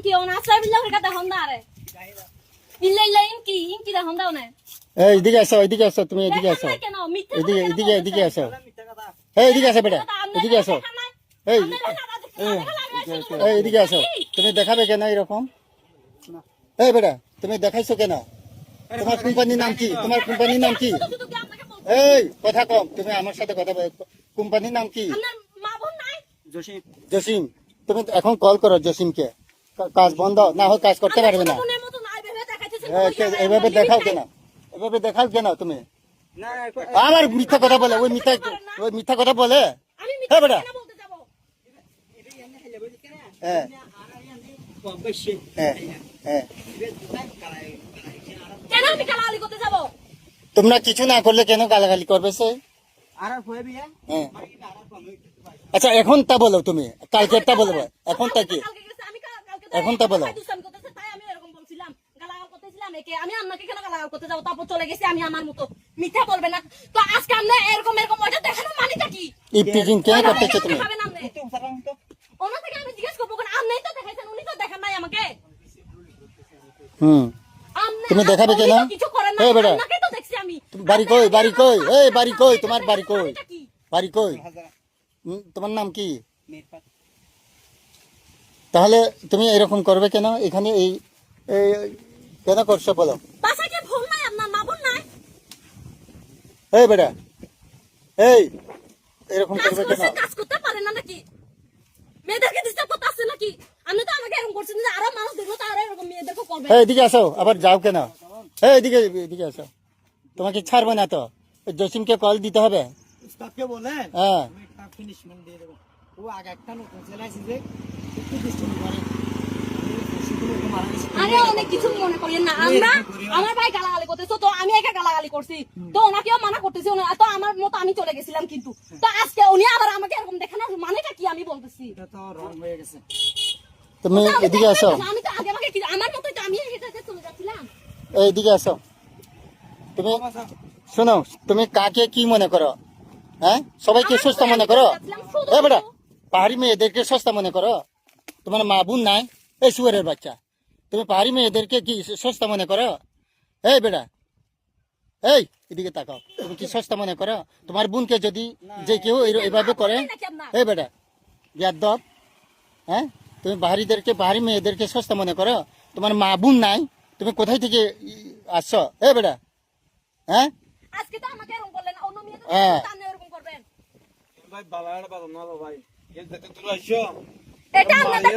কি ওনা আশ্রয় বিল্লাহ করে কথা হন্দা আরে ইল্লা ইল্লা ইনকি দা হন্দা ওনে এই এদিকে আসো তুমি এদিকে আসো এদিকে আসো এই এদিকে আসো বেটা এদিকে আসো এই এদিকে আসো তুমি দেখাবে কেন এরকম এই বেটা তুমি দেখাইছো কেন তোমার কোম্পানির নাম কি এই কথা কম তুমি আমার সাথে কথা বল কোম্পানির নাম কি আপনার মা বোন নাই জসিম তুমি এখন কল করো জসিমকে কাজ বন্ধ না হয় কাজ করতে পারবে না বোনের মতো নাই ভেবে দেখাইতেছেন এভাবে দেখাও কেন তুমি আমার মিথ্যা কথা বলে ওই মিথ্যা কথা বলে আমি হ্যাঁ বেটা কেন বলতে যাব হ্যাঁ হ্যাঁ হ্যাঁ কেন আমি গালাগালি করতে যাব তোমরা কিছু না করলে কেন গালাগালি করবে সে হ্যাঁ আচ্ছা এখন তা বলো তুমি কালকেরটা বলবো এখন তা কি কালকে গেছে আমি কালকে এখন তা বলো দুষ্টামি করতেছে তাই আমি এরকম বলছিলাম গালাগাল করতেছিলাম একে আমি আপনাকে কেন গালাগাল করতে যাব তারপর চলে গেছি আমি আমার মতো মিথ্যা বলবে না তো আজকে আমরা এরকম ওইটা দেখানোর মানেটা কি ইফতিজিং কে করতেছো তুমি দেখাবেন আপনি ওনা থেকে আমি জিজ্ঞেস করবো কারণ আপনি তো দেখাইছেন উনি তো দেখান নাই আমাকে তুমি দেখাবে কেন কিছু করেন না এই বেটা আপনাকে তো দেখছি আমি বাড়ি কই এই বাড়ি কই তোমার বাড়ি কই তোমার নাম কি তাহলে তুমি এরকম করবে কেন এখানে এই কেন করছো বলো বাসায় কি ভুল নাই আপনার মা বোন নাই এই বেটা এই এরকম করবে কেন কাজ করতে পারেন না নাকি মেয়েদেরকে ডিস্টার্ব করতে আসছে নাকি আপনি তো আমাকে এরকম করছেন যে আরো মানুষ দেখলো তো আরো এরকম মেয়েদেরকে করবে এই এদিকে আসো আবার যাও কেন এই এদিকে আসো তোমাকে ছাড়বে না তো জসিমকে কল দিতে হবে উস্তাদকে বলে হ্যাঁ আমি একটা ফিনিশমেন্ট দিয়ে দেব ও আগে একটা নতুন চালাইছে যে একটু ডিস্টেন্স করে আরে অনেক কিছু মনে করেন না আমরা আমার ভাই গালাগালি করতেছে তো আমি একা গালাগালি করছি তো ওনাকেও মানা করতেছি তো আমার মতো আমি চলে গেছিলাম কিন্তু তো আজকে উনি আবার আমাকে এরকম দেখানোর মানেটা কি আমি বলতেছি এটা তো রং হয়ে গেছে তুমি এদিকে আসো আমি তো আগে আমাকে আমার মতোই তো আমি হেঁটে চলে যাচ্ছিলাম এইদিকে আসো তুমি শোনো তুমি কাকে কি মনে করো হ্যাঁ সবাইকে সস্তা মনে করো এ বেটা পাহাড়ি মেয়েদেরকে সস্তা মনে করো তোমার মা বোন নাই এই শুয়ারের বাচ্চা তুমি পাহাড়ি মেয়েদেরকে কি সস্তা মনে করো এই বেটা এই এদিকে তাকাও তুমি কি সস্তা মনে করো তোমার বোনকে যদি যে কেউ এইভাবে করে এই বেটা ইয়াদব হ্যাঁ তুমি পাহাড়ি মেয়েদেরকে সস্তা মনে করো তোমার মা বোন নাই তুমি কোথায় থেকে আসছো এই বেটা হ্যাঁ আজকে তো আমাকে এরকম করলেন অন্য মেয়েদের হ্যাঁ। সামনে এরকম করবেন ভাই বালাড়া বাদ না ভাই এই দেখতে তুই আইছো এটা আপনাদের